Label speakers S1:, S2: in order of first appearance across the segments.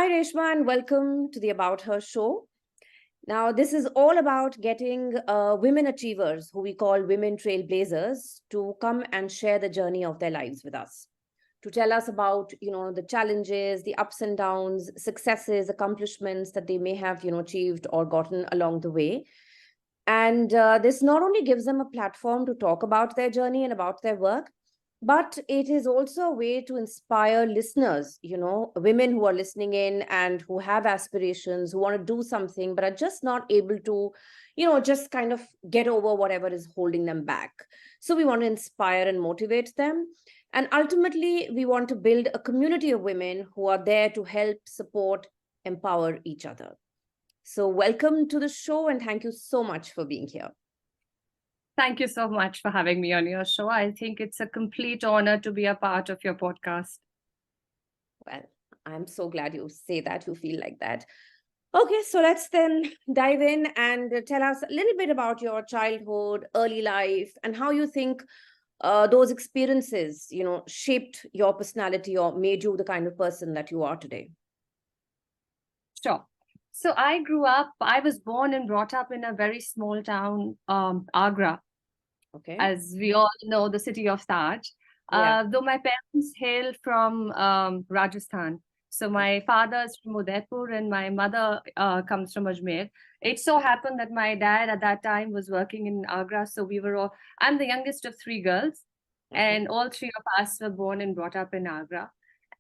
S1: Hi, Reshma, and welcome to the About Her show. Now, this is all about getting women achievers, who we call women trailblazers, to come and share the journey of their lives with us, to tell us about, the challenges, the ups and downs, successes, accomplishments that they may have, achieved or gotten along the way. And this not only gives them a platform to talk about their journey and about their work, but it is also a way to inspire listeners, women who are listening in and who have aspirations, who want to do something, but are just not able to, just kind of get over whatever is holding them back. So we want to inspire and motivate them. And ultimately, we want to build a community of women who are there to help, support, empower each other. So, welcome to the show, and thank you so much for being here.
S2: Thank you so much for having me on your show. I think it's a complete honor to be a part of your podcast.
S1: Well, I'm so glad you say that, you feel like that. Okay, so let's then dive in and tell us a little bit about your childhood, early life, and how you think those experiences, shaped your personality or made you the kind of person that you are today.
S2: Sure. So I was born and brought up in a very small town, Agra.
S1: Okay.
S2: As we all know, the city of Taj.
S1: Yeah.
S2: Though my parents hail from Rajasthan. So my father is from Udaipur and my mother comes from Ajmer. It so happened that my dad at that time was working in Agra. So I'm the youngest of three girls, and all three of us were born and brought up in Agra.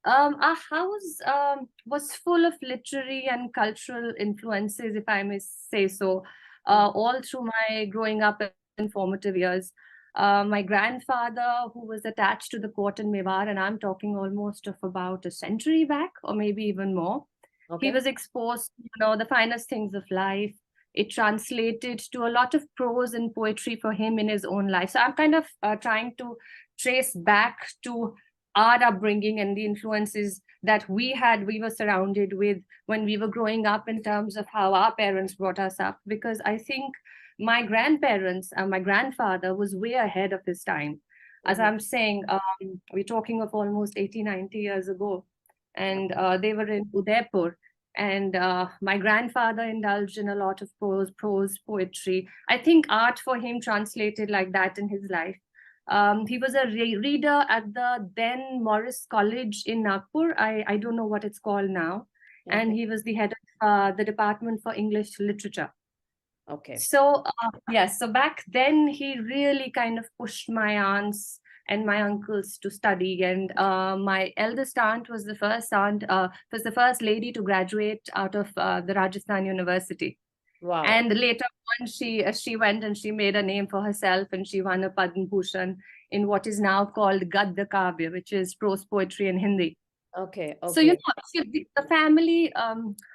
S2: Our house was full of literary and cultural influences, if I may say so, all through my growing up and formative years. My grandfather, who was attached to the court in Mewar, and I'm talking almost of about a century back, or maybe even more.
S1: Okay.
S2: He was exposed to, the finest things of life. It translated to a lot of prose and poetry for him in his own life. So I'm kind of trying to trace back to our upbringing and the influences that we were surrounded with when we were growing up in terms of how our parents brought us up. Because I think my grandparents and my grandfather was way ahead of his time. As I'm saying, we're talking of almost 80, 90 years ago. And they were in Udaipur. And my grandfather indulged in a lot of prose, poetry. I think art for him translated like that in his life. He was a reader at the then Morris College in Nagpur. I don't know what it's called now.
S1: Okay.
S2: And he was the head of the Department for English Literature.
S1: Okay.
S2: So, yes, so back then he really kind of pushed my aunts and my uncles to study. And my eldest aunt was the first lady to graduate out of the Rajasthan University.
S1: Wow.
S2: And later on, she went and she made a name for herself, and she won a Padma Bhushan in what is now called Gadda Kavya, which is prose poetry in Hindi.
S1: Okay.
S2: So, the family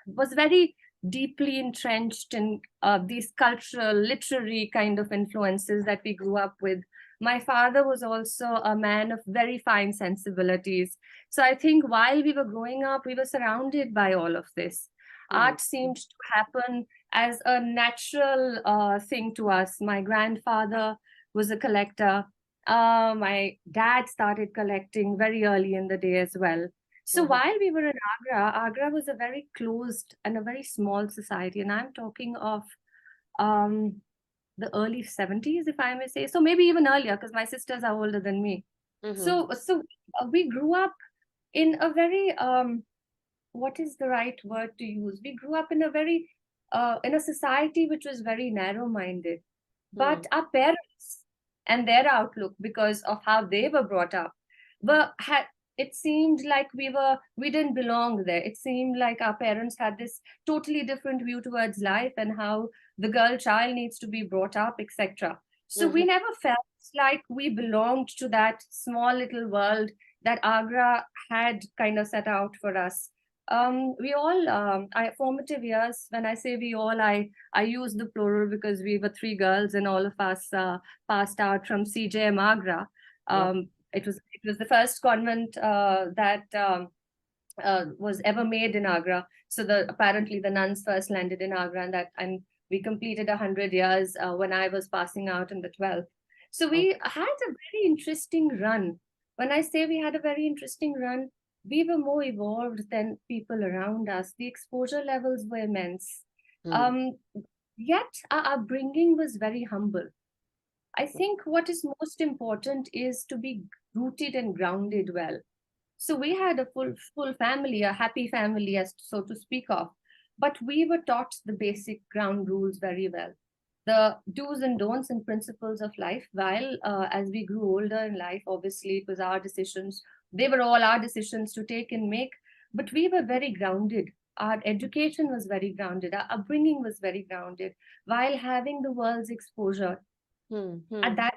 S2: was very deeply entrenched in these cultural, literary kind of influences that we grew up with. My father was also a man of very fine sensibilities. So I think while we were growing up, we were surrounded by all of this. Art seemed to happen as a natural thing to us. My grandfather was a collector. My dad started collecting very early in the day as well. So while we were in Agra was a very closed and a very small society. And I'm talking of the early 70s, if I may say. So maybe even earlier, because my sisters are older than me. So we grew up in a very, what is the right word to use? We grew up in in a society which was very narrow-minded. But our parents and their outlook, because of how they were brought up, it seemed like we didn't belong there. It seemed like our parents had this totally different view towards life and how the girl child needs to be brought up, etc. So we never felt like we belonged to that small little world that Agra had kind of set out for us. We all, formative years, when I say we all, I use the plural because we were three girls and all of us passed out from CJM Agra. It was the first convent that was ever made in Agra. So apparently the nuns first landed in Agra, and we completed 100 years when I was passing out in the 12th. So we had a very interesting run. When I say we had a very interesting run, we were more evolved than people around us. The exposure levels were immense.
S1: Hmm.
S2: Um, Yet our upbringing was very humble. I think what is most important is to be rooted and grounded well. So we had a full family, a happy family, as so to speak of, but we were taught the basic ground rules very well, the do's and don'ts and principles of life. While as we grew older in life, obviously it was our decisions. They were all our decisions to take and make, but we were very grounded. Our education was very grounded. Our upbringing was very grounded while having the world's exposure.
S1: Hmm.
S2: At
S1: Hmm.
S2: that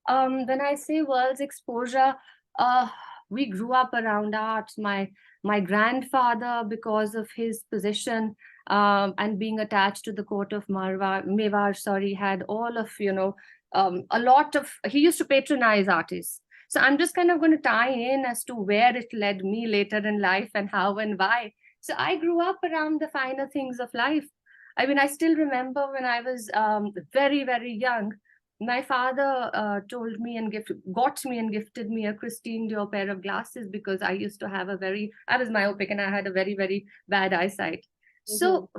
S2: time, when I say world's exposure, uh, we grew up around art. My grandfather, because of his position and being attached to the court of Mewar, sorry, had all of, a lot of, he used to patronize artists. So I'm just kind of going to tie in as to where it led me later in life and how and why. So I grew up around the finer things of life. I mean, I still remember when I was very, very young, my father told me and got me and gifted me a Christine Dior pair of glasses because I was myopic and I had a very, very bad eyesight.
S1: Mhm.
S2: So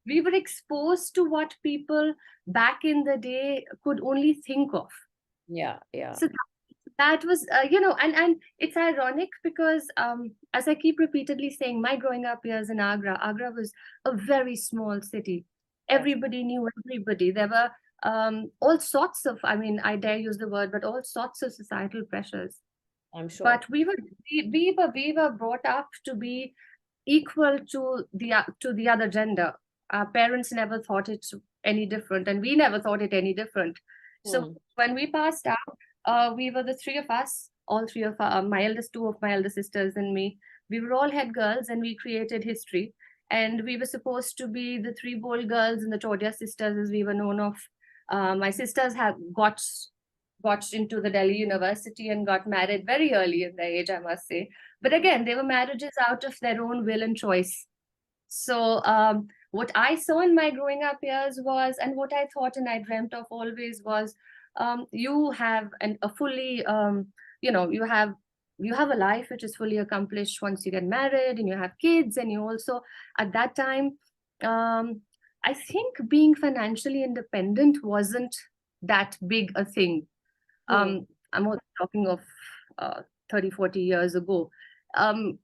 S2: we were exposed to what people back in the day could only think of.
S1: Yeah, yeah.
S2: So that was, and it's ironic because, as I keep repeatedly saying, my growing up years in Agra was a very small city.
S1: Yes,
S2: Everybody knew everybody. There were all sorts of, I mean, I dare use the word, but all sorts of societal pressures.
S1: I'm sure.
S2: But we were brought up to be equal to the other gender. Our parents never thought it any different, and we never thought it any different. So
S1: Hmm.
S2: when we passed out, we were the three of us, all three of my eldest, two of my elder sisters, and me. We were all head girls, and we created history. And we were supposed to be the three bold girls and the Chordia sisters, as we were known of. My sisters have got into the Delhi University and got married very early in their age, I must say. But again, they were marriages out of their own will and choice. So what I saw in my growing up years was, and what I thought and I dreamt of always was, you have a fully, you have a life which is fully accomplished once you get married and you have kids, and you also at that time, um, I think being financially independent wasn't that big a thing.
S1: Hmm.
S2: I'm also talking of uh, 30, 40 years ago.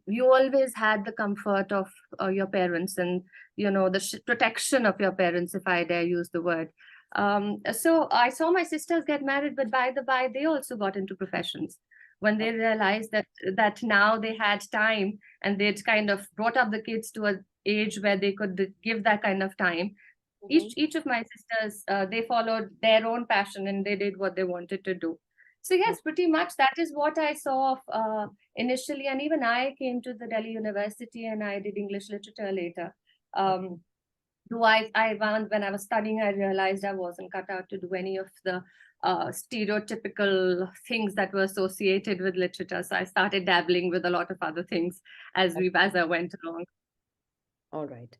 S2: You always had the comfort of your parents and, the protection of your parents, if I dare use the word. So I saw my sisters get married, but by the by, they also got into professions when they realized that now they had time and they'd kind of brought up the kids to an age where they could give that kind of time.
S1: Mhm.
S2: Each of my sisters, they followed their own passion and they did what they wanted to do. So yes, pretty much that is what I saw of, initially. And even I came to the Delhi University and I did English literature later. um, though when I was studying, I realized I wasn't cut out to do any of the stereotypical things that were associated with literature, so I started dabbling with a lot of other things as I went along.
S1: All right.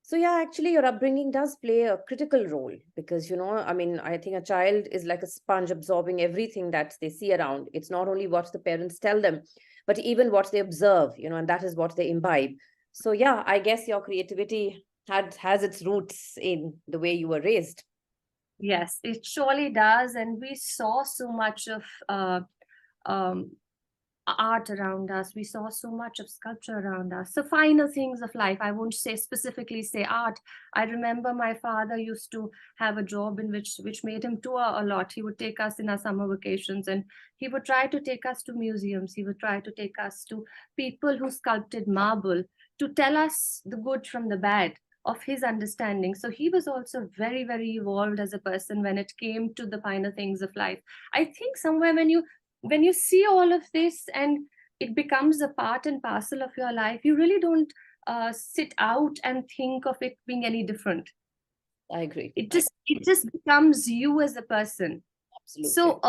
S1: So yeah, actually, your upbringing does play a critical role because, I mean, I think a child is like a sponge absorbing everything that they see around. It's not only what the parents tell them, but even what they observe, and that is what they imbibe. So yeah, I guess your creativity has its roots in the way you were raised.
S2: Yes, it surely does. And we saw so much of um, art around us. We saw so much of sculpture around us. So finer things of life. I won't say specifically say art. I remember my father used to have a job in which made him tour a lot. He would take us in our summer vacations and he would try to take us to museums. He would try to take us to people who sculpted marble to tell us the good from the bad of his understanding. So he was also very, very evolved as a person when it came to the finer things of life. I think somewhere when you see all of this and it becomes a part and parcel of your life, you really don't sit out and think of it being any different.
S1: I agree.
S2: It just becomes you as a person.
S1: Absolutely.
S2: So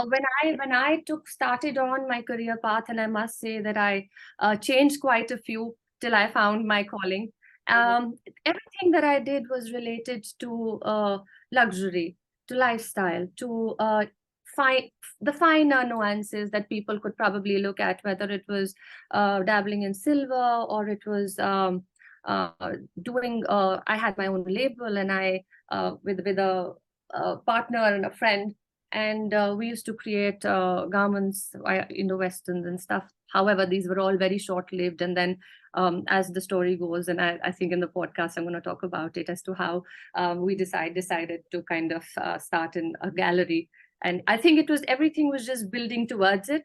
S2: when I took started on my career path, and I must say that I changed quite a few till I found my calling.
S1: Mhm.
S2: Everything that I did was related to luxury, to lifestyle, to the finer nuances that people could probably look at, whether it was dabbling in silver, or it was uh, doing. I had my own label, and I with a partner and a friend, and we used to create garments, Indo-Westerns and stuff. However, these were all very short-lived, and then as the story goes, and I think in the podcast I'm going to talk about it as to how we decided to kind of start in a gallery. And I think everything was just building towards it.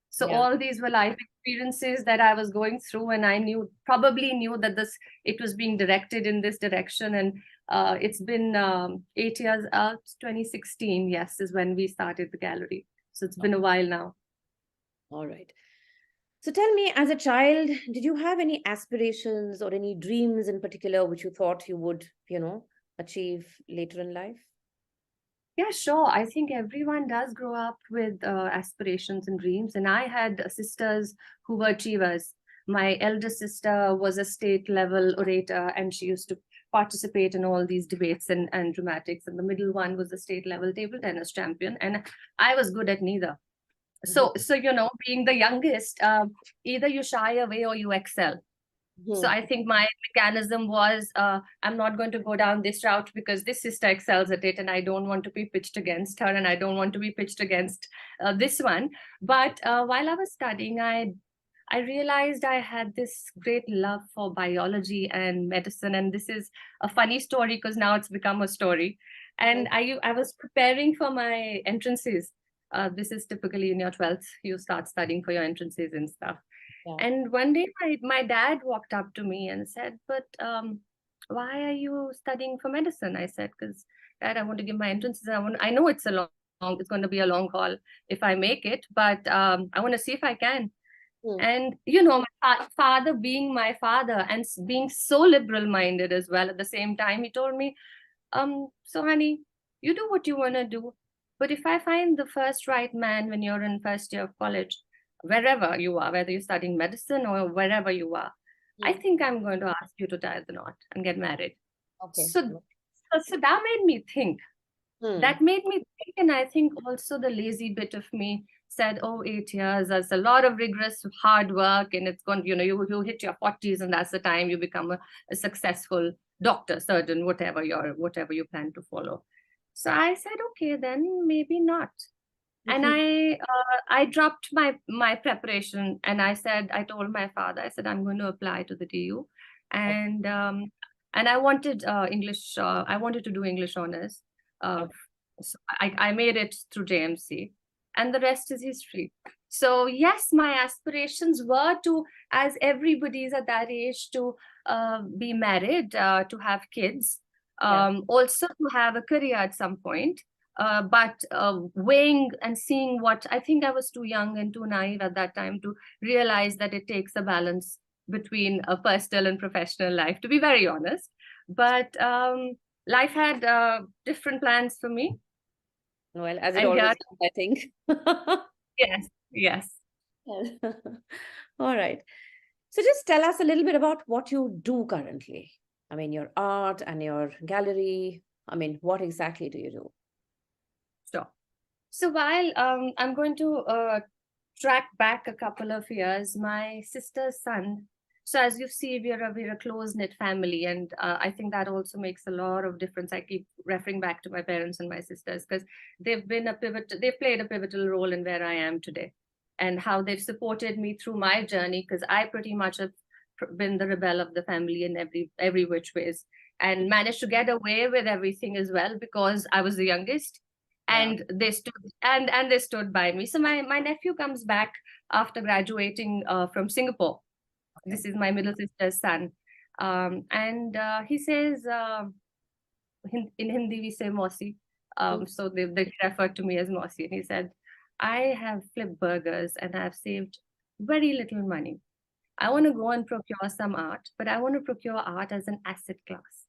S2: So
S1: Yeah.
S2: all these were life experiences that I was going through, and I probably knew that it was being directed in this direction. And it's been 8 years out. 2016, yes, is when we started the gallery. So it's been a while now.
S1: All right. So tell me, as a child, did you have any aspirations or any dreams in particular which you thought you would, achieve later in life?
S2: Yeah, sure. I think everyone does grow up with aspirations and dreams. And I had sisters who were achievers. My elder sister was a state level orator, and she used to participate in all these debates and dramatics. And the middle one was a state level table tennis champion. And I was good at neither. So, being the youngest, either you shy away or you excel. So I think my mechanism was, I'm not going to go down this route because this sister excels at it, and I don't want to be pitched against her, and I don't want to be pitched against this one. But while I was studying, I realized I had this great love for biology and medicine. And this is a funny story because now it's become a story. And I was preparing for my entrances. This is typically in your 12th, you start studying for your entrances and stuff.
S1: Yeah.
S2: And one day my dad walked up to me and said, but why are you studying for medicine? I said, because Dad, I want to give my entrances. I know it's it's going to be a long haul if I make it, but I want to see if I can. And, my father being my father and being so liberal minded as well, at the same time, he told me, so honey, you do what you want to do. But if I find the first right man when you're in first year of college, wherever you are, whether you're studying medicine or wherever you are, I think I'm going to ask you to tie the knot and get married.
S1: Okay.
S2: So that made me think. That made me think. And I think also the lazy bit of me said, oh, 8 years, that's a lot of rigorous hard work. And it's going, you hit your 40s, and that's the time you become a successful doctor, surgeon, whatever you plan to follow. So I said, okay, then maybe not. And I dropped my preparation, and I told my father, I said, I'm going to apply to the DU. And I wanted English, I wanted to do English honors. So I made it through JMC, and the rest is history. So yes, my aspirations were to, as everybody's at that age, to be married, to have kids, also to have a career at some point. But weighing and seeing what, I think I was too young and too naive at that time to realize that it takes a balance between a personal and professional life, to be very honest. But life had different plans for me.
S1: Well, as it always does, I think.
S2: Yes.
S1: All right. So just tell us a little bit about what you do currently. I mean, your art and your gallery. I mean, what exactly do you do?
S2: Sure. So while I'm going to track back a couple of years, my sister's son. So as you see, we're a close-knit family, and I think that also makes a lot of difference. I keep referring back to my parents and my sisters because they've played a pivotal role in where I am today, and how they've supported me through my journey, because I pretty much have been the rebel of the family in every which ways, and managed to get away with everything as well because I was the youngest. And they stood by me. So my nephew comes back after graduating from Singapore. This is my middle sister's son. And he says, in Hindi we say Mausi. So they refer to me as Mausi. And he said, I have flipped burgers and I've saved very little money. I want to go and procure some art, but I want to procure art as an asset class.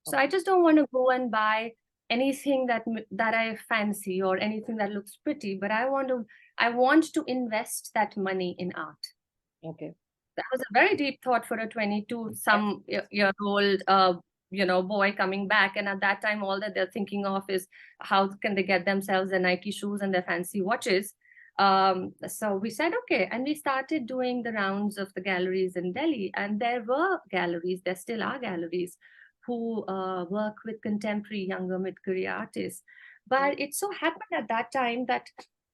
S2: So I just don't want to go and buy anything that I fancy or anything that looks pretty, but I want to invest that money in art.
S1: Okay.
S2: That was a very deep thought for a 22-some-year-old boy coming back. And at that time, all that they're thinking of is how can they get themselves their Nike shoes and their fancy watches. So we said, okay. And we started doing the rounds of the galleries in Delhi. And there were galleries, there still are galleries, who work with contemporary younger mid-career artists. But it so happened at that time that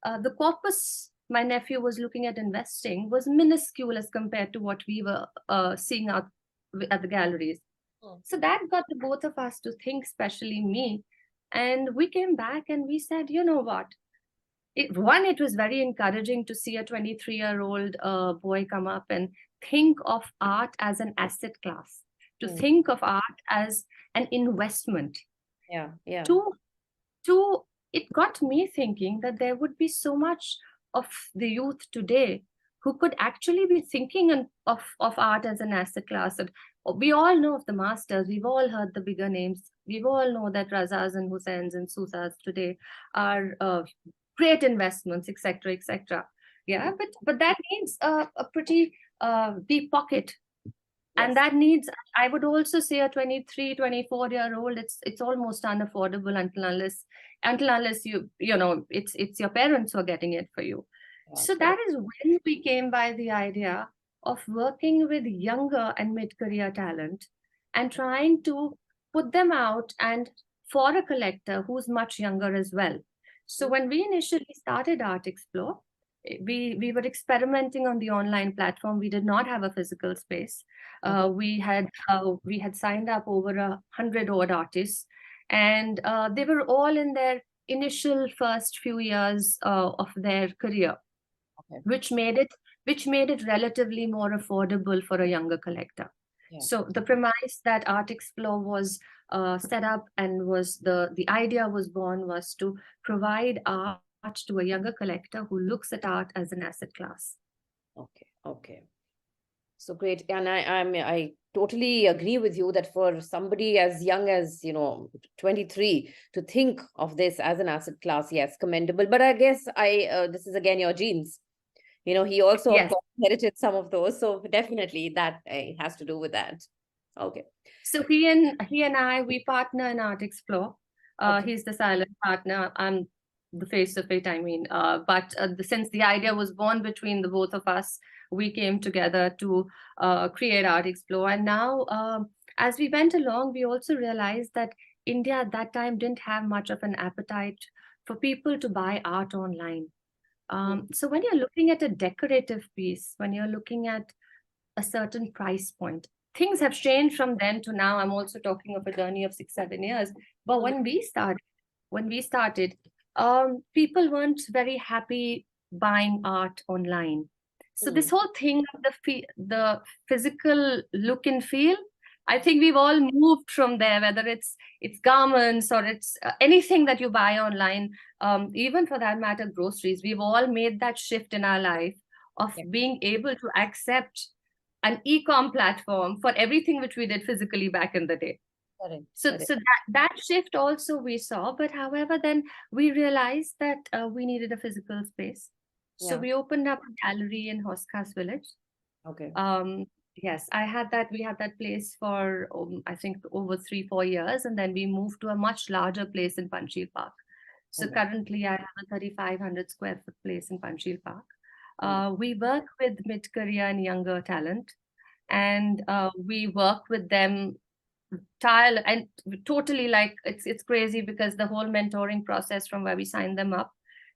S2: the corpus my nephew was looking at investing was minuscule as compared to what we were seeing out at the galleries. So that got the both of us to think, especially me. And we came back and we said, you know what? It was very encouraging to see a 23-year-old boy come up and think of art as an asset class, to think of art as an investment.
S1: Yeah, yeah.
S2: To it got me thinking that there would be so much of the youth today who could actually be thinking of art as an asset class. And we all know of the masters, we've all heard the bigger names, we've all know that Razas and Hussains and Susas today are great investments, etc., etc. Yeah, but that needs a pretty deep pocket.
S1: Yes.
S2: And that needs, I would also say, a 23, 24-year-old, it's almost unaffordable until unless it's your parents who are getting it for you. So that is when we came by the idea of working with younger and mid-career talent and trying to put them out and for a collector who's much younger as well. So when we initially started Art Explore, we were experimenting on the online platform. We did not have a physical space. We had signed up over 100 odd artists, and they were all in their initial first few years of their career, which made it relatively more affordable for a younger collector. Yeah. So the premise that Art Explore was set up and was the idea was born was to provide art to a younger collector who looks at art as an asset class.
S1: Okay. So great. And I totally agree with you that for somebody as young as 23 to think of this as an asset class, yes, commendable. But I guess this is again your genes. He also
S2: Yes.
S1: inherited some of those, so definitely that has to do with that. Okay.
S2: So he and I, we partner in Art Explore. He's the silent partner. I'm the face of it. I mean, but since the idea was born between the both of us, we came together to create Art Explore. And now, as we went along, we also realized that India at that time didn't have much of an appetite for people to buy art online. So when you're looking at a decorative piece, when you're looking at a certain price point, things have changed from then to now. I'm also talking of a journey of 6-7 years. But when we started, people weren't very happy buying art online. So this whole thing of the physical look and feel, I think we've all moved from there, whether it's garments or it's anything that you buy online, even for that matter, groceries. We've all made that shift in our life of being able to accept an e-com platform for everything which we did physically back in the day. So that shift also we saw, but however, then we realized that we needed a physical space. So we opened up a gallery in Hoskas Village.
S1: Okay.
S2: Yes, we had that place for I think over 3-4 years, and then we moved to a much larger place in Panchil Park. So currently I have a 3,500 square foot place in Panchil Park. We work with mid-career and younger talent, and we work with them and totally, like, it's crazy because the whole mentoring process from where we sign them up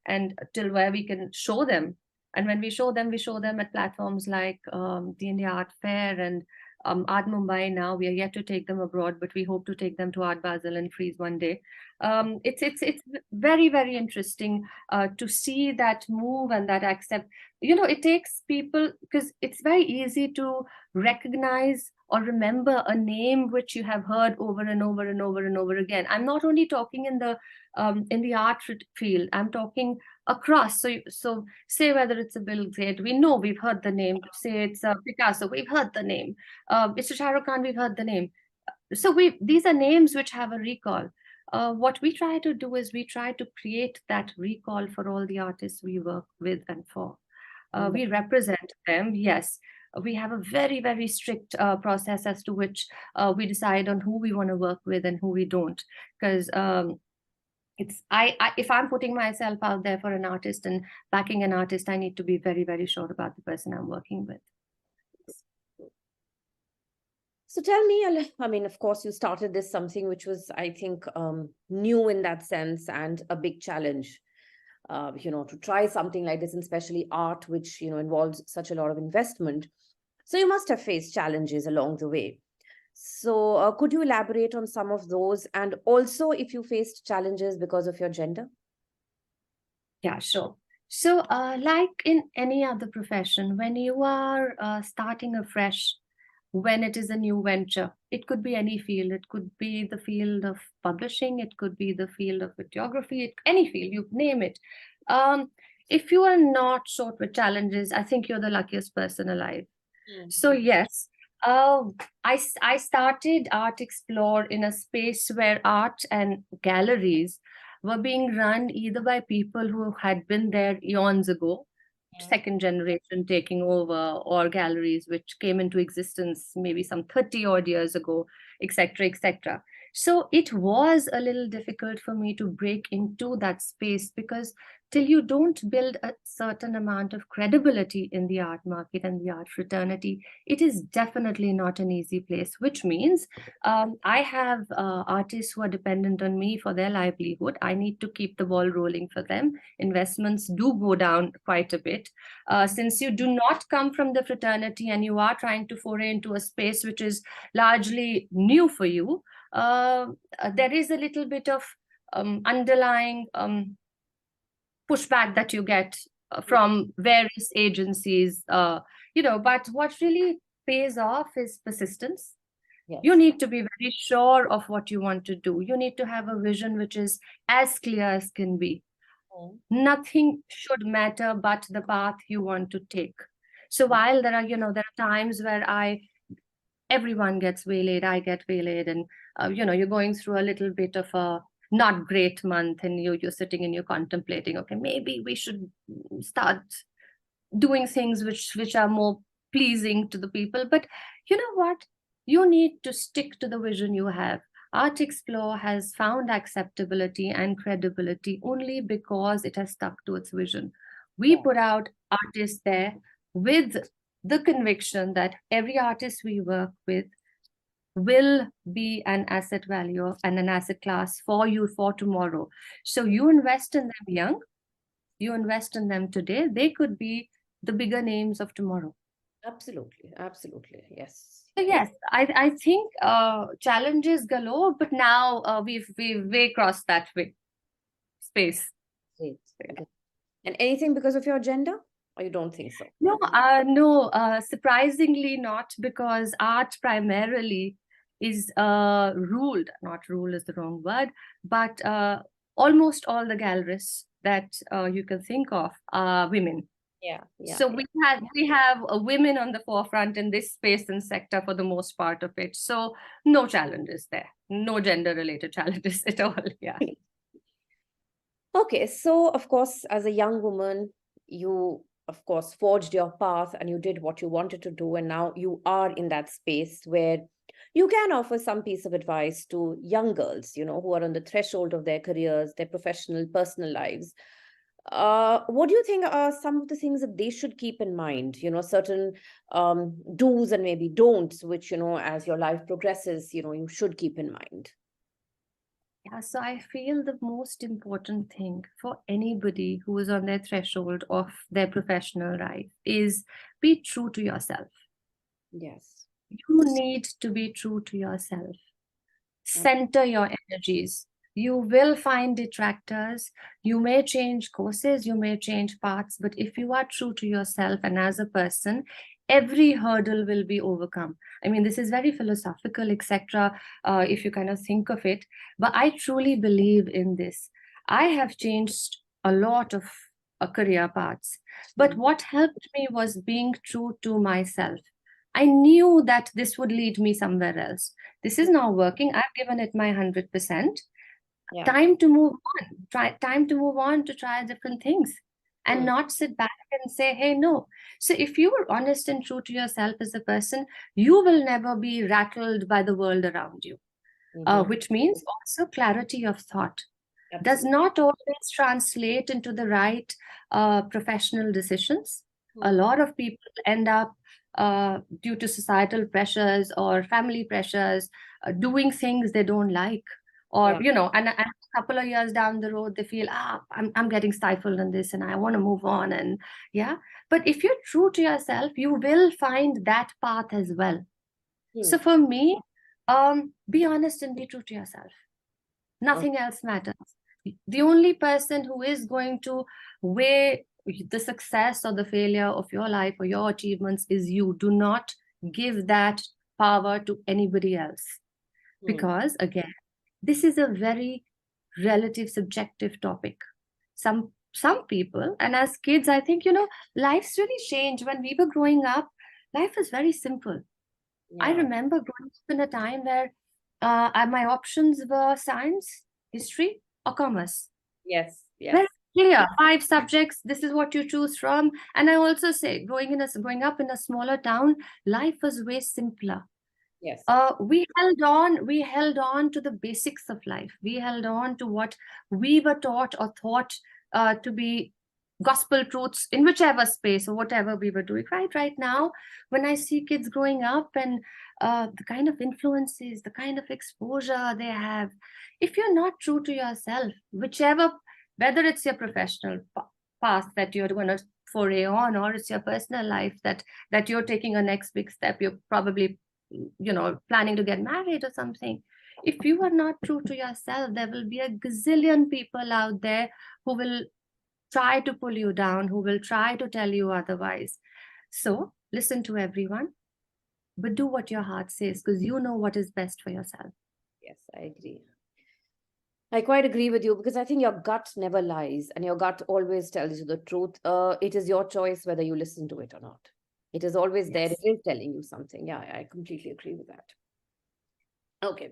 S2: and till where we can show them. And when we show them at platforms like the India Art Fair and Art Mumbai. Now we are yet to take them abroad, but we hope to take them to Art Basel and Frieze one day. It's very, very interesting to see that move and that accept. It takes people, because it's very easy to recognize or remember a name which you have heard over and over and over and over again. I'm not only talking in the art field, I'm talking across. So say whether it's a Bill Gates, we know we've heard the name. Say it's Picasso, we've heard the name. It's Shah Rukh Khan, we've heard the name. So these are names which have a recall. What we try to do is we try to create that recall for all the artists we work with and for. We represent them, yes. we have a very, very strict process as to which we decide on who we want to work with and who we don't. Because if I'm putting myself out there for an artist and backing an artist, I need to be very, very sure about the person I'm working with.
S1: So tell me, I mean, of course, you started this something which was, I think, new in that sense and a big challenge, to try something like this, and especially art, which, involves such a lot of investment. So you must have faced challenges along the way. So could you elaborate on some of those? And also if you faced challenges because of your gender?
S2: Yeah, sure. So like in any other profession, when you are starting afresh, when it is a new venture, it could be any field. It could be the field of publishing. It could be the field of videography. Any field, you name it. If you are not short with challenges, I think you're the luckiest person alive. So yes, I started Art Explore in a space where art and galleries were being run either by people who had been there eons ago, second generation taking over, or galleries which came into existence maybe some 30 odd years ago, etc., etc. So it was a little difficult for me to break into that space, because till you don't build a certain amount of credibility in the art market and the art fraternity, it is definitely not an easy place, which means I have artists who are dependent on me for their livelihood. I need to keep the ball rolling for them. Investments do go down quite a bit. Since you do not come from the fraternity and you are trying to foray into a space which is largely new for you, there is a little bit of underlying pushback that you get from various agencies, but what really pays off is persistence.
S1: Yes.
S2: You need to be very sure of what you want to do. You need to have a vision which is as clear as can be. Nothing should matter but the path you want to take. So while there are times where everyone gets waylaid, I get waylaid, and you're going through a little bit of a not great month, and you're sitting and you're contemplating, okay, maybe we should start doing things which are more pleasing to the people. But you know what? You need to stick to the vision you have. Art Explore has found acceptability and credibility only because it has stuck to its vision. We put out artists there with the conviction that every artist we work with will be an asset value and an asset class for you for tomorrow. So you invest in them young, you invest in them today, they could be the bigger names of tomorrow.
S1: Absolutely. Absolutely. Yes.
S2: So yes, I think challenges galore, but now we've way crossed that space.
S1: Great. And anything because of your gender, or you don't think so?
S2: No, surprisingly not, because art primarily is ruled, not rule is the wrong word, but almost all the gallerists that you can think of are women.
S1: Yeah.
S2: So we have women on the forefront in this space and sector for the most part of it. So no challenges there, no gender related challenges at all. Yeah.
S1: Okay, so of course, as a young woman, you of course forged your path and you did what you wanted to do, and now you are in that space where you can offer some piece of advice to young girls, who are on the threshold of their careers, their professional, personal lives. What do you think are some of the things that they should keep in mind? Certain do's and maybe don'ts, which, as your life progresses, you should keep in mind.
S2: Yeah, so I feel the most important thing for anybody who is on their threshold of their professional life is be true to yourself.
S1: Yes.
S2: You need to be true to yourself. Center your energies. You will find detractors. You may change courses, you may change paths, but if you are true to yourself and as a person, every hurdle will be overcome. I mean, this is very philosophical, etc., if you kind of think of it, but I truly believe in this. I have changed a lot of career paths, but what helped me was being true to myself. I knew that this would lead me somewhere else. This is not working. I've given it my 100%.
S1: Yeah.
S2: Time to move on. Time to move on to try different things. and not sit back and say, hey, no. So if you are honest and true to yourself as a person, you will never be rattled by the world around you, which means also clarity of thought. Does
S1: Absolutely.
S2: not always translate into the right professional decisions. A lot of people end up, due to societal pressures or family pressures, doing things they don't like, or
S1: Yeah.
S2: and a couple of years down the road they feel, I'm getting stifled in this and I want to move on. And yeah, but if you're true to yourself, you will find that path as well. So for me, be honest and be true to yourself. Nothing else matters. The only person who is going to weigh the success or the failure of your life or your achievements is you. Do not give that power to anybody else. Because again, this is a very relative, subjective topic. Some people, and as kids, I think, life's really changed. When we were growing up, life was very simple. I remember growing up in a time where my options were science, history, or commerce.
S1: Yes.
S2: Very clear. 5 subjects. This is what you choose from. And I also say, growing up in a smaller town, life was way simpler.
S1: Yes.
S2: We held on to the basics of life. We held on to what we were taught or thought to be gospel truths in whichever space or whatever we were doing. Right now, when I see kids growing up and the kind of influences, the kind of exposure they have, if you're not true to yourself, whether it's your professional path that you're going to foray on, or it's your personal life that you're taking a next big step, you're probably planning to get married or something. If you are not true to yourself, there will be a gazillion people out there who will try to pull you down, who will try to tell you otherwise. So listen to everyone, but do what your heart says, because you know what is best for yourself.
S1: Yes, I agree. I quite agree with you, because I think your gut never lies and your gut always tells you the truth. It is your choice whether you listen to it or not. It is always there. It is telling you something. Yeah, I completely agree with that. Okay.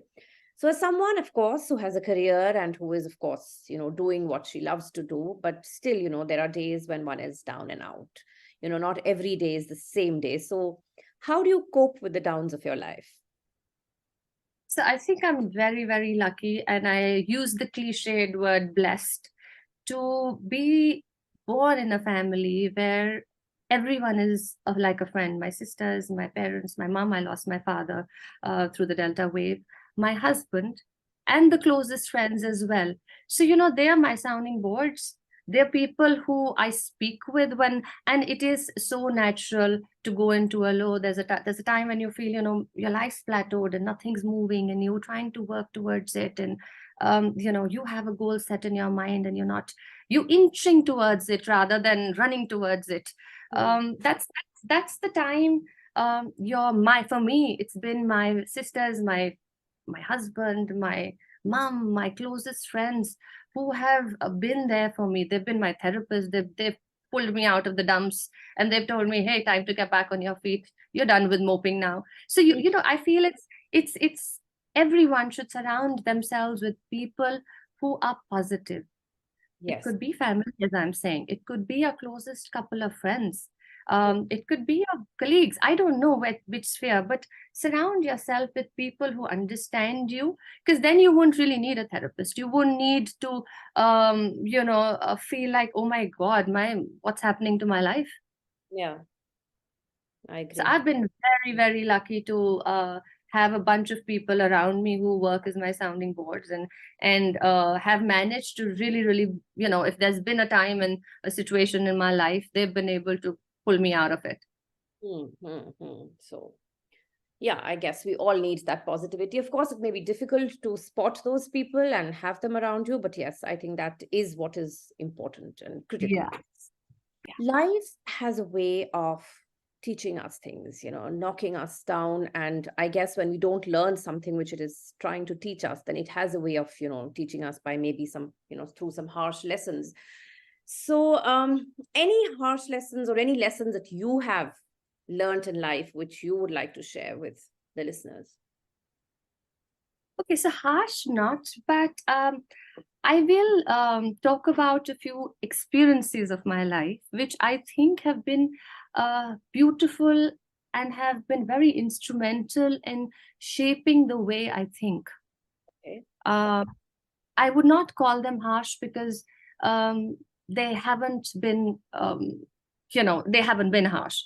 S1: So as someone, of course, who has a career and who is, of course, doing what she loves to do, but still, there are days when one is down and out. Not every day is the same day. So how do you cope with the downs of your life?
S2: So I think I'm very, very lucky, and I use the cliched word blessed, to be born in a family where everyone is like a friend. My sisters, my parents, my mom, I lost my father through the Delta wave, my husband, and the closest friends as well. So, they are my sounding boards. They're people who I speak with and it is so natural to go into a low. There's a time when you feel, your life's plateaued and nothing's moving and you're trying to work towards it. And, you have a goal set in your mind and you inching towards it rather than running towards it. That's the time. For me, it's been my sisters, my husband, my mom, my closest friends who have been there for me. They've been my therapist. They've pulled me out of the dumps and they've told me, hey, time to get back on your feet. You're done with moping now. So I feel it's everyone should surround themselves with people who are positive. It
S1: Yes.
S2: could be family, as I'm saying. It could be your closest couple of friends. It could be your colleagues. I don't know which sphere, but surround yourself with people who understand you, because then you won't really need a therapist. You won't need to, feel like, oh my God, what's happening to my life?
S1: Yeah, I
S2: So
S1: agree.
S2: I've been very, very lucky to have a bunch of people around me who work as my sounding boards and have managed to really, really, if there's been a time and a situation in my life, they've been able to pull me out of it.
S1: So, yeah, I guess we all need that positivity. Of course, it may be difficult to spot those people and have them around you, but yes, I think that is what is important and critical.
S2: Yeah.
S1: Life has a way of teaching us things, knocking us down. And I guess when we don't learn something which it is trying to teach us, then it has a way of, teaching us by maybe some, through some harsh lessons. So, any harsh lessons or any lessons that you have learned in life which you would like to share with the listeners?
S2: Okay, so harsh not, but I will talk about a few experiences of my life, which I think have been beautiful and have been very instrumental in shaping the way I think.
S1: Okay.
S2: Uh, I would not call them harsh because um, they haven't been, they haven't been harsh.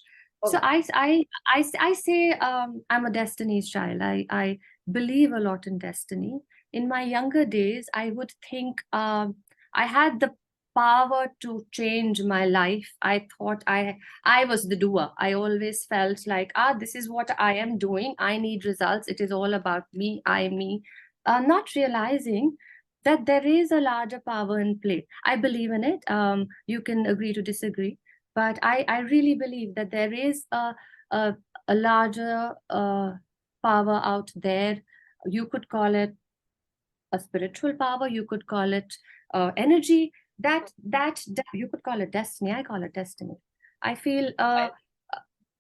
S2: So
S1: Okay.
S2: I say I'm a destiny's child. I believe a lot in destiny. In my younger days, I would think I had the power to change my life. I thought I was the doer. I always felt like, this is what I am doing. I need results. It is all about me, me. Not realizing that there is a larger power in play. I believe in it. You can agree to disagree, but I really believe that there is a, a larger power out there. You could call it a spiritual power. You could call it energy. That you could call it destiny. I call it destiny. I feel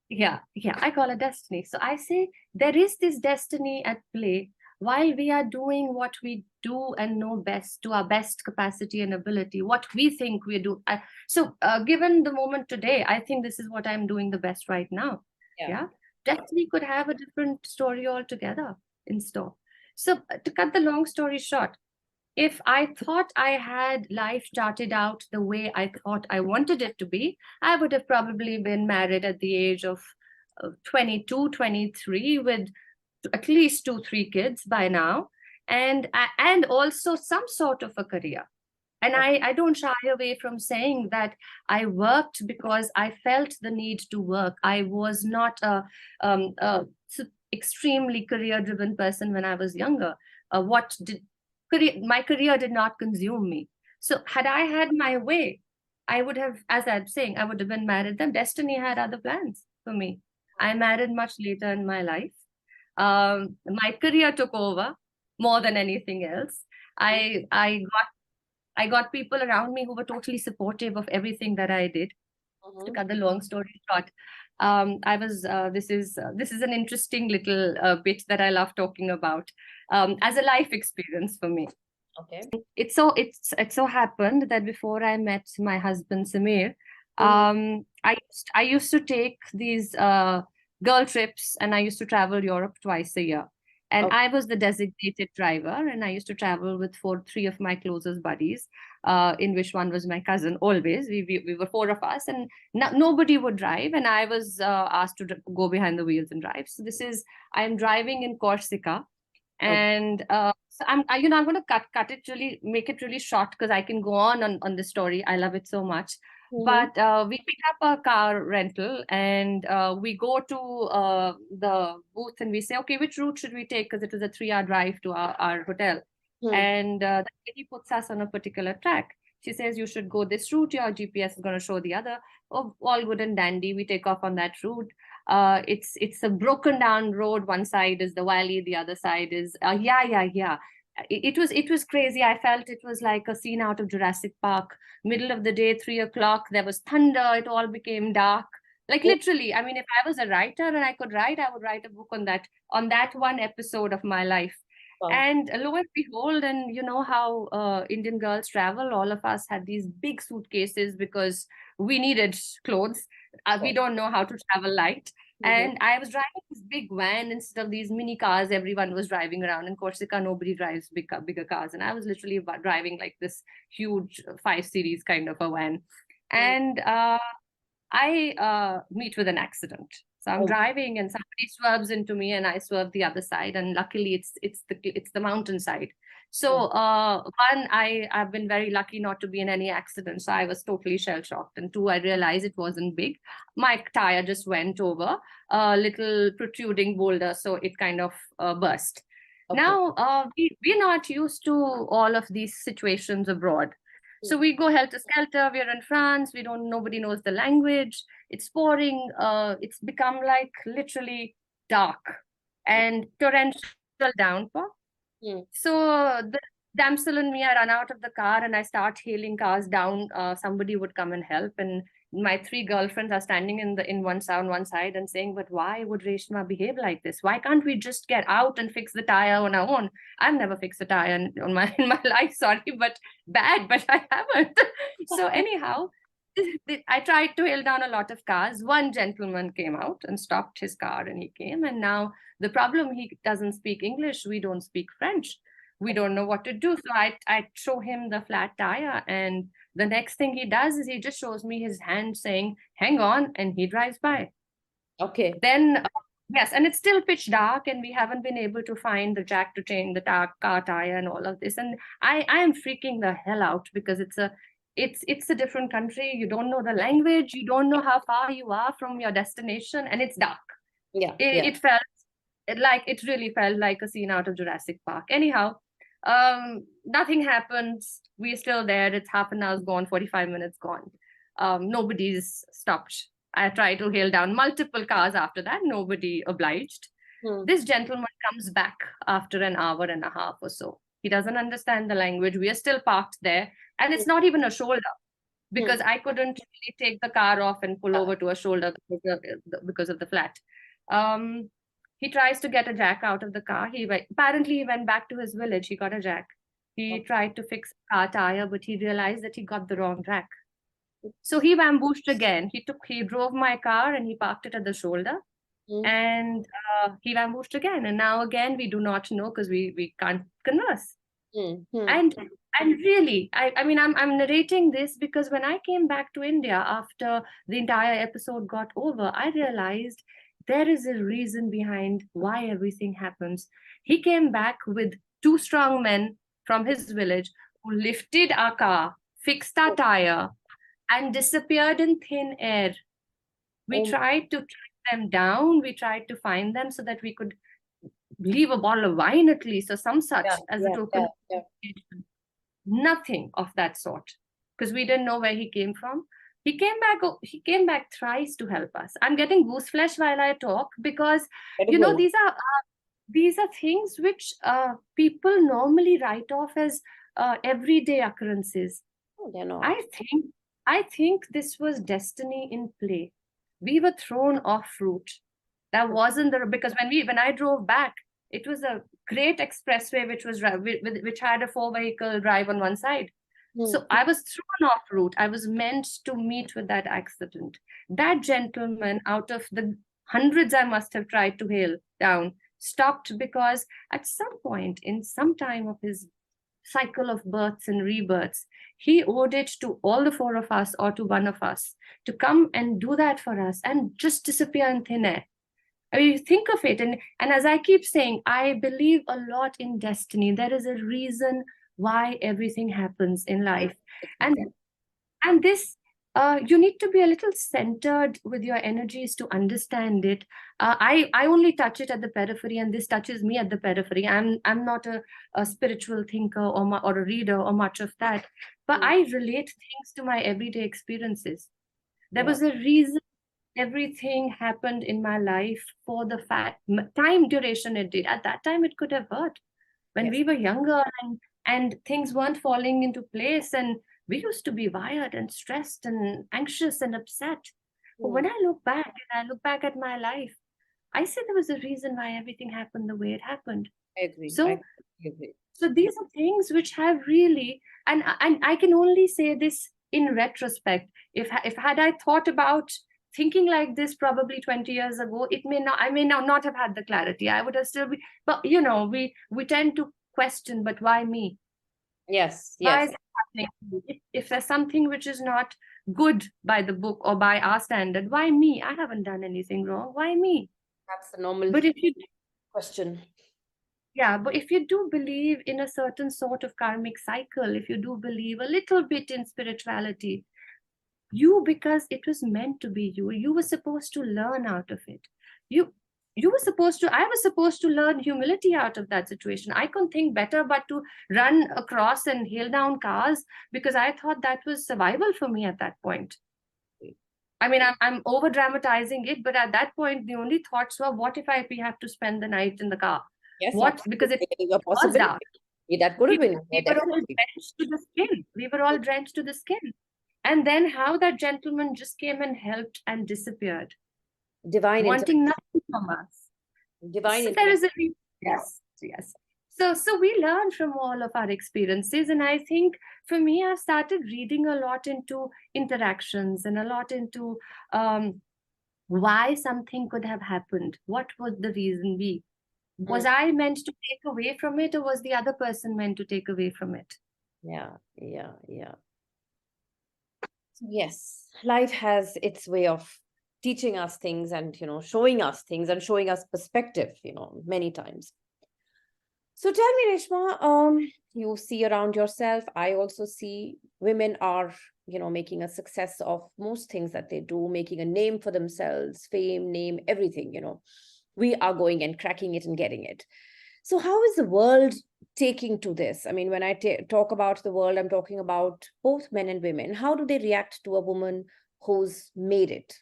S2: yeah, I call it destiny. So I say there is this destiny at play while we are doing what we do and know best to our best capacity and ability, what we think we do. Given the moment today, I think this is what I'm doing the best right now.
S1: Yeah.
S2: Yeah. Destiny could have a different story altogether in store. So to cut the long story short, if I thought I had life charted out the way I thought I wanted it to be, I would have probably been married at the age of 22, 23 with at least 2, 3 kids by now, and also some sort of a career. And I don't shy away from saying that I worked because I felt the need to work. I was not a extremely career driven person when I was younger. My career did not consume me. So had I had my way, I would have, as I'm saying, I would have been married. Then destiny had other plans for me. I married much later in my life. My career took over more than anything else. I got people around me who were totally supportive of everything that I did. To cut the long story short, I was. This is an interesting little bit that I love talking about as a life experience for me.
S1: Okay.
S2: It so happened that before I met my husband Samir, I used to take these girl trips, and I used to travel Europe twice a year. And
S1: Okay.
S2: I was the designated driver, and I used to travel with three of my closest buddies, in which one was my cousin. Always, we were four of us, and nobody would drive, and I was asked to go behind the wheels and drive. So I'm driving in Corsica,
S1: Okay.
S2: and so I'm going to cut it really, make it really short because I can go on the story. I love it so much. But we pick up a car rental, and we go to the booth, and we say, okay, which route should we take? Because it was a 3-hour drive to our hotel. And the lady puts us on a particular track. She says, you should go this route. Your GPS is going to show the other. Oh, all good and dandy. We take off on that route. It's a broken down road. One side is the valley, the other side is yeah. It was crazy. I felt it was like a scene out of Jurassic Park. Middle of the day, 3 o'clock, there was thunder. It all became dark. Like literally, I mean, if I was a writer and I could write, I would write a book on that one episode of my life.
S1: Wow.
S2: And lo and behold, and you know how Indian girls travel, all of us had these big suitcases because we needed clothes. We don't know how to travel light. And I was driving this big van instead of these mini cars everyone was driving around. In Corsica, nobody drives bigger cars. And I was literally driving like this huge 5 series kind of a van. And I meet with an accident. So I'm driving, and somebody swerves into me, and I swerve the other side. And luckily, it's the mountainside. So one, I've been very lucky not to be in any accident. So I was totally shell shocked. And two, I realized it wasn't big. My tire just went over a little protruding boulder, so it kind of burst. Now we're not used to all of these situations abroad. So we go helter skelter. We're in France. Nobody knows the language. It's pouring. It's become like literally dark and torrential downpour. So the damsel and me, I run out of the car and I start hailing cars down. Somebody would come and help. And my three girlfriends are standing in one side and saying, but why would Reshma behave like this? Why can't we just get out and fix the tire on our own? I've never fixed a tire in my life, sorry, but I haven't. So anyhow, I tried to hail down a lot of cars. One gentleman came out and stopped his car, and he came. And now the problem, he doesn't speak English. We don't speak French. We don't know what to do. So I show him the flat tire, and the next thing he does is he just shows me his hand saying, hang on, and he drives by.
S1: Okay.
S2: Then, yes, and it's still pitch dark, and we haven't been able to find the jack to change the car tire and all of this. And I am freaking the hell out because it's a different country. You don't know the language. You don't know how far you are from your destination, and it's dark.
S1: Yeah.
S2: It really felt like a scene out of Jurassic Park. Anyhow, nothing happens. We're still there. It's half an hour's gone, 45 minutes gone. Nobody's stopped. I tried to hail down multiple cars after that. Nobody obliged. This gentleman comes back after an hour and a half or so. He doesn't understand the language. We are still parked there. And it's not even a shoulder, because I couldn't really take the car off and pull over to a shoulder because of the flat. He tries to get a jack out of the car. Apparently he went back to his village. He got a jack. He tried to fix a car tire, but he realized that he got the wrong jack. So he ambushed again. He drove my car and he parked it at the shoulder. And he ambushed again. And now again, we do not know because we can't converse. And really, I mean, I'm narrating this because when I came back to India after the entire episode got over, I realized there is a reason behind why everything happens. He came back with two strong men from his village who lifted our car, fixed our tire, and disappeared in thin air. We tried to track them down. We tried to find them so that we could leave a bottle of wine at least, or some such as a token. Nothing of that sort, because we didn't know where he came from. He came back thrice to help us. I'm getting goose flesh while I talk because these are things which people normally write off as everyday occurrences.
S1: They're not.
S2: I think this was destiny in play. We were thrown off route. That wasn't because when I drove back, it was a great expressway which had a 4-vehicle drive on one side. So I was thrown off route. I was meant to meet with that accident. That gentleman, out of the hundreds I must have tried to hail down, stopped because at some point in some time of his cycle of births and rebirths, he owed it to all the four of us or to one of us to come and do that for us and just disappear in thin air. I mean, you think of it, and as I keep saying, I believe a lot in destiny. There is a reason why everything happens in life, and this you need to be a little centered with your energies to understand it. I only touch it at the periphery, and this touches me at the periphery. I'm not a spiritual thinker or a reader or much of that, but I relate things to my everyday experiences. There was a reason everything happened in my life for the time duration it did. At that time, it could have hurt when we were younger and things weren't falling into place, and we used to be wired and stressed and anxious and upset. But when I look back at my life, I see there was a reason why everything happened the way it happened.
S1: I agree.
S2: So these are things which have really, and I can only say this in retrospect. If had I thought about thinking like this probably 20 years ago, I may not have had the clarity. I would have still be, but we tend to question, but why me?
S1: Yes.
S2: Why is it happening? If there's something which is not good by the book or by our standard, why me? I haven't done anything wrong. Why me?
S1: That's the normal question.
S2: Yeah, but if you do believe in a certain sort of karmic cycle, if you do believe a little bit in spirituality, because it was meant to be you were supposed to learn out of it. I was supposed to learn humility out of that situation. I couldn't think better but to run across and hail down cars because I thought that was survival for me at that point. I mean, I'm over dramatizing it, but at that point, the only thoughts were, what if we have to spend the night in the car?
S1: Yes.
S2: Because it was dark.
S1: That could have been.
S2: We were all drenched to the skin. And then how that gentleman just came and helped and disappeared,
S1: Divine
S2: wanting
S1: intervention.
S2: nothing from us.
S1: Divine
S2: So there
S1: intervention.
S2: is a yes, yes. So we learn from all of our experiences, and I think for me, I've started reading a lot into interactions and a lot into why something could have happened. What would the reason be? Was
S1: Mm.
S2: I meant to take away from it, or was the other person meant to take away from it?
S1: Yeah, yeah, yeah. Yes, life has its way of teaching us things and, showing us things and showing us perspective, many times. So tell me, Reshma, you see around yourself, I also see women are, making a success of most things that they do, making a name for themselves, fame, name, everything, We are going and cracking it and getting it. So how is the world taking to this? I mean, when I talk about the world, I'm talking about both men and women. How do they react to a woman who's made it,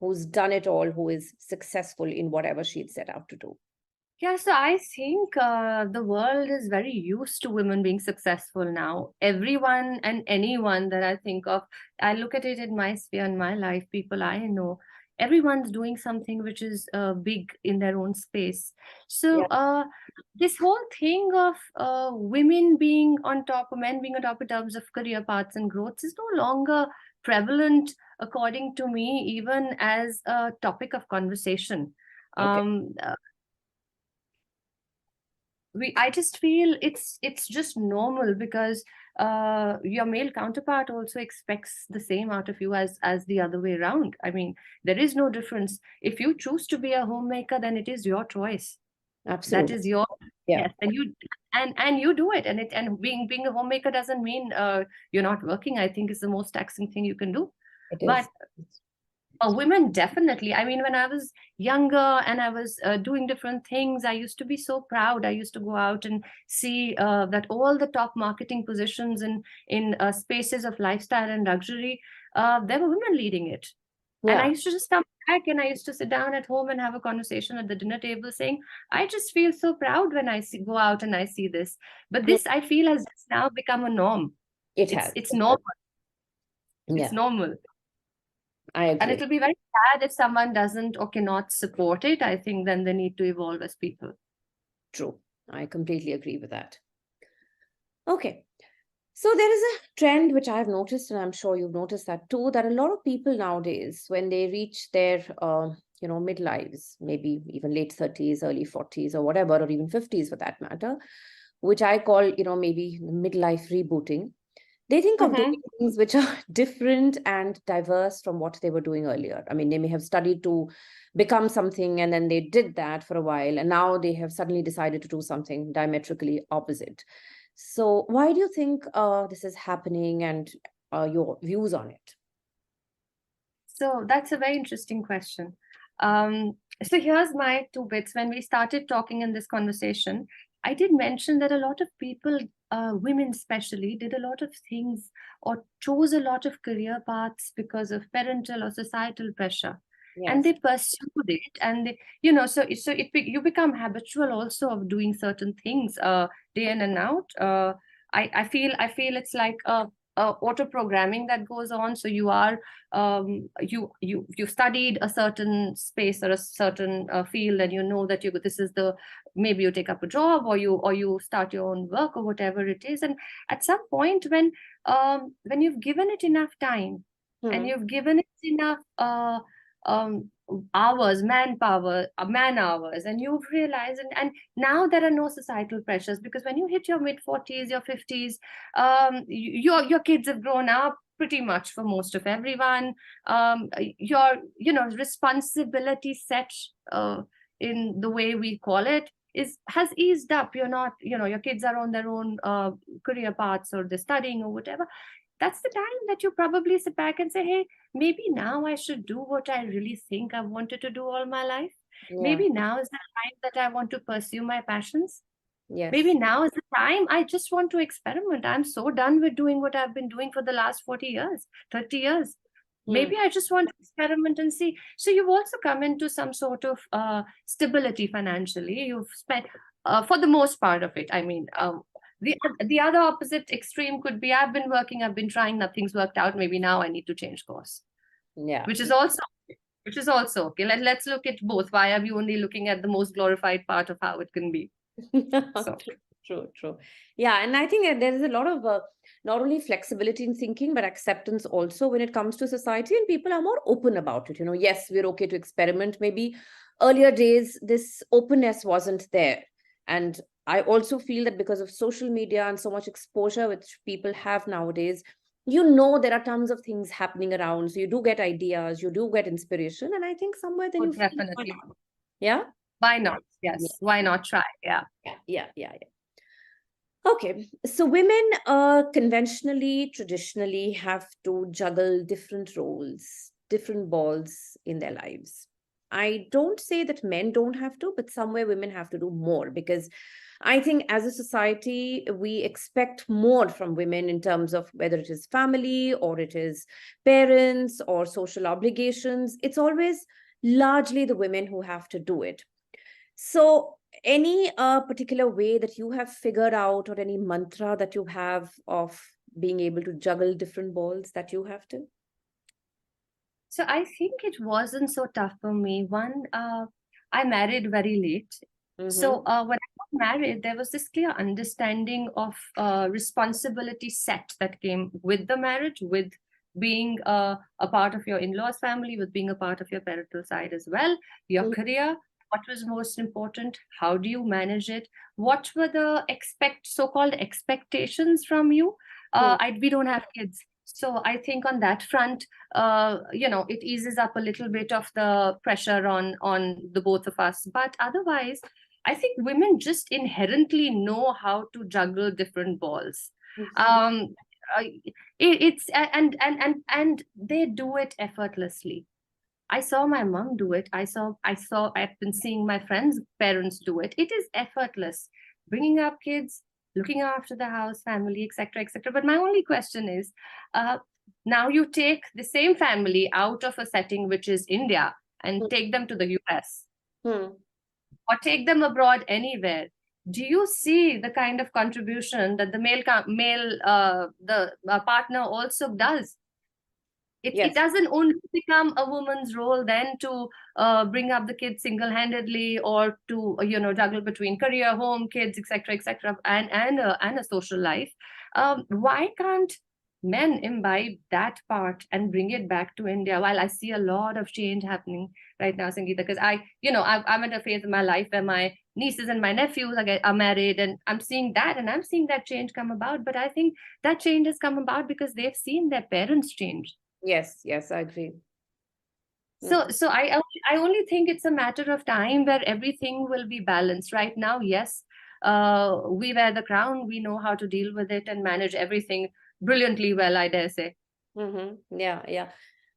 S1: who's done it all, who is successful in whatever she'd set out to do?
S2: Yeah, so I think the world is very used to women being successful now. Everyone and anyone that I think of, I look at it in my sphere, in my life, people I know, everyone's doing something which is big in their own space. So
S1: Yeah.
S2: this whole thing of women being on top, or men being on top in terms of career paths and growths is no longer prevalent, according to me, even as a topic of conversation.
S1: Okay.
S2: Um, I just feel it's just normal because your male counterpart also expects the same out of you as the other way around. I mean, there is no difference. If you choose to be a homemaker, then it is your choice. That
S1: Absolutely.
S2: is your
S1: Yeah,
S2: yes, and you do it, and being a homemaker doesn't mean you're not working. I think is the most taxing thing you can do.
S1: it
S2: But
S1: is.
S2: women definitely. I mean, when I was younger and I was doing different things, I used to be so proud. I used to go out and see that all the top marketing positions in spaces of lifestyle and luxury, there were women leading it. And I
S1: Yeah.
S2: used to just come back and I used to sit down at home and have a conversation at the dinner table saying, I just feel so proud when go out and I see this. But
S1: Yeah,
S2: this I feel has just now become a norm.
S1: it
S2: It's
S1: has.
S2: it's
S1: It has.
S2: normal. It's
S1: Yeah,
S2: normal.
S1: I
S2: And
S1: agree.
S2: it'll be very sad if someone doesn't or cannot support it. I think then they need to evolve as people.
S1: True. I completely agree with that. Okay. So there is a trend which I've noticed, and I'm sure you've noticed that too, that a lot of people nowadays, when they reach their, midlives, maybe even late 30s, early 40s, or whatever, or even 50s for that matter, which I call, maybe midlife rebooting, they think of
S2: Mm-hmm.
S1: doing things which are different and diverse from what they were doing earlier. I mean, they may have studied to become something and then they did that for a while, and now they have suddenly decided to do something diametrically opposite. So, why do you think this is happening, and your views on it?
S2: So that's a very interesting question. So here's my two bits. When we started talking in this conversation, I did mention that a lot of people, women especially, did a lot of things or chose a lot of career paths because of parental or societal pressure. And
S1: Yes.
S2: they pursued it, and they, you become habitual also of doing certain things, day in and out. I feel it's like auto programming that goes on. So you are you studied a certain space or a certain field, and you know that you this is the maybe you take up a job or you start your own work or whatever it is. And at some point when you've given it enough time and
S1: Hmm.
S2: you've given it enough um, hours, manpower, man hours, and you've realized, and now there are no societal pressures, because when you hit your mid 40s, your 50s, your kids have grown up pretty much for most of everyone. Your responsibility set in the way we call it is has eased up. You're not, your kids are on their own career paths, or they're studying or whatever. That's the time that you probably sit back and say, hey, maybe now I should do what I really think I wanted to do all my life.
S1: Yeah.
S2: Maybe now is the time that I want to pursue my passions. Maybe
S1: Yes.
S2: now is the time I just want to experiment. I'm so done with doing what I've been doing for the last 40 years, 30 years.
S1: Hmm.
S2: Maybe I just want to experiment and see. So you've also come into some sort of stability financially. You've spent, for the most part of it, I mean, The other opposite extreme could be, I've been working, I've been trying, nothing's worked out. Maybe now I need to change course,
S1: Yeah.
S2: which is also okay. Let's look at both. Why are we only looking at the most glorified part of how it can be? So
S1: True. Yeah, and I think that there is a lot of not only flexibility in thinking, but acceptance also when it comes to society, and people are more open about it. Yes, we're okay to experiment. Maybe earlier days, this openness wasn't there. And I also feel that because of social media and so much exposure which people have nowadays, there are tons of things happening around. So you do get ideas, you do get inspiration. And I think somewhere then you feel, why
S2: definitely.
S1: not? Yeah.
S2: Why not? Yes. Why not try? Yeah.
S1: Yeah. Okay, so women conventionally, traditionally have to juggle different roles, different balls in their lives. I don't say that men don't have to, but somewhere women have to do more because I think as a society, we expect more from women in terms of whether it is family or it is parents or social obligations. It's always largely the women who have to do it. So, any particular way that you have figured out, or any mantra that you have of being able to juggle different balls that you have to?
S2: So I think it wasn't so tough for me. One, I married very late. So
S1: Mm-hmm.
S2: when I got married, there was this clear understanding of responsibility set that came with the marriage, with being a part of your in-laws family, with being a part of your parental side as well, your career, what was most important, how do you manage it, what were the so-called expectations from you. We don't have kids. So I think on that front, it eases up a little bit of the pressure on the both of us. But otherwise, I think women just inherently know how to juggle different balls.
S1: Mm-hmm.
S2: Um, it's and they do it effortlessly. I saw my mom do it. I've been seeing my friends' parents do it. It is effortless. Bringing up kids, looking after the house, family, etc., etc. But my only question is, uh, now you take the same family out of a setting which is India and take them to the US
S1: Mm-hmm.
S2: or take them abroad anywhere. Do you see the kind of contribution that the partner also does? It
S1: Yes.
S2: doesn't only become a woman's role then to bring up the kids single-handedly or to juggle between career, home, kids, etc., and a social life. Why can't men imbibe that part and bring it back to India? While I see a lot of change happening right now, Sangeeta, because I'm at a phase in my life where my nieces and my nephews are married, and I'm seeing that change come about. But I think that change has come about because they've seen their parents change.
S1: Yes, I agree.
S2: So I only think it's a matter of time where everything will be balanced. Right now, yes, we wear the crown. We know how to deal with it and manage everything brilliantly well, I dare say.
S1: Mm-hmm. Yeah.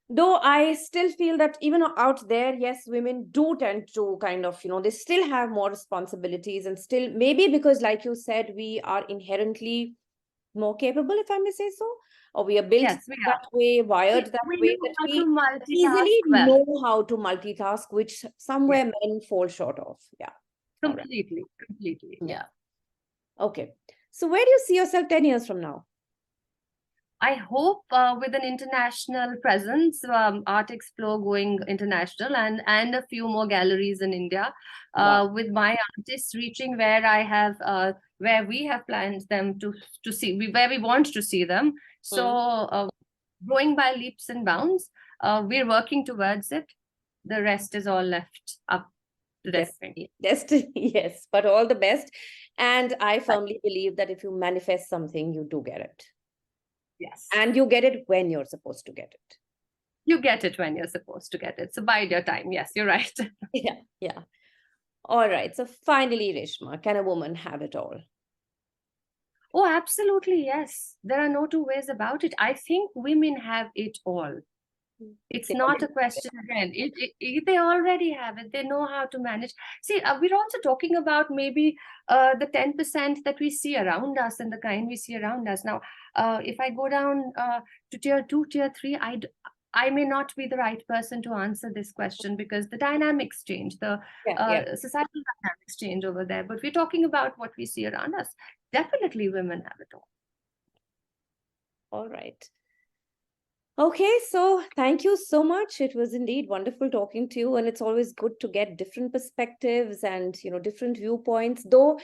S1: Though I still feel that even out there, yes, women do tend to kind of, they still have more responsibilities, and still maybe because, like you said, we are inherently more capable, if I may say so, or we are built
S2: Yes, we
S1: that
S2: are.
S1: way, wired that
S2: We
S1: way,
S2: know
S1: that
S2: how to
S1: we
S2: multitask
S1: easily
S2: well.
S1: know how to multitask, which
S2: Yeah,
S1: somewhere men fall short of. Yeah. All right.
S2: completely.
S1: Yeah. Okay. So where do you see yourself 10 years from now?
S2: I hope with an international presence, Art Explore going international, and a few more galleries in India,
S1: Wow.
S2: with my artists reaching where we have planned them to see, where we want to see them. So
S1: Hmm.
S2: growing by leaps and bounds, we're working towards it. The rest is all left up to destiny.
S1: Destiny, yes, but all the best. And I firmly believe that if you manifest something, you do get it.
S2: Yes.
S1: And you get it when you're supposed to get it.
S2: You get it when you're supposed to get it. So bide your time. Yes, you're right.
S1: Yeah. All right. So finally, Reshma, can a woman have it all?
S2: Oh, absolutely, yes. There are no two ways about it. I think women have it all. It's
S1: They
S2: not
S1: already
S2: a question again. They already have it. They know how to manage. See, we're also talking about maybe the 10% that we see around us and the kind we see around us. Now, if I go down to tier 2, tier 3, I may not be the right person to answer this question because the dynamics change, the
S1: Yeah.
S2: societal dynamics change over there. But we're talking about what we see around us. Definitely women have it all.
S1: All right. Okay, so thank you so much. It was indeed wonderful talking to you, and it's always good to get different perspectives and different viewpoints. Though,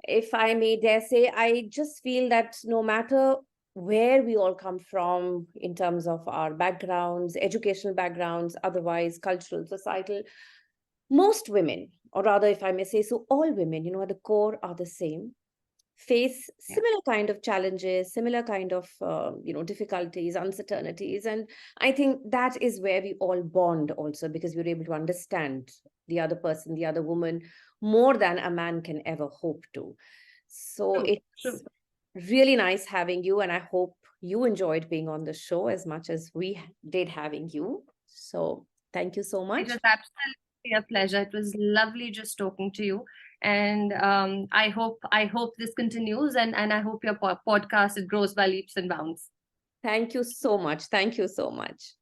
S1: if I may dare say, I just feel that no matter where we all come from in terms of our backgrounds, educational backgrounds, otherwise cultural, societal, most women, or rather, if I may say so, all women, at the core are the same, face
S2: Yeah.
S1: similar kind of challenges, similar kind of difficulties, uncertainties, and I think that is where we all bond also, because we're able to understand the other person, the other woman, more than a man can ever hope to. So
S2: True.
S1: it's really nice having you, and I hope you enjoyed being on the show as much as we did having you. So thank you so
S2: It
S1: much.
S2: was absolutely a pleasure. It was lovely just talking to you, and I hope this continues, and I hope your podcast it grows by leaps and bounds.
S1: Thank you so much. Thank you so much.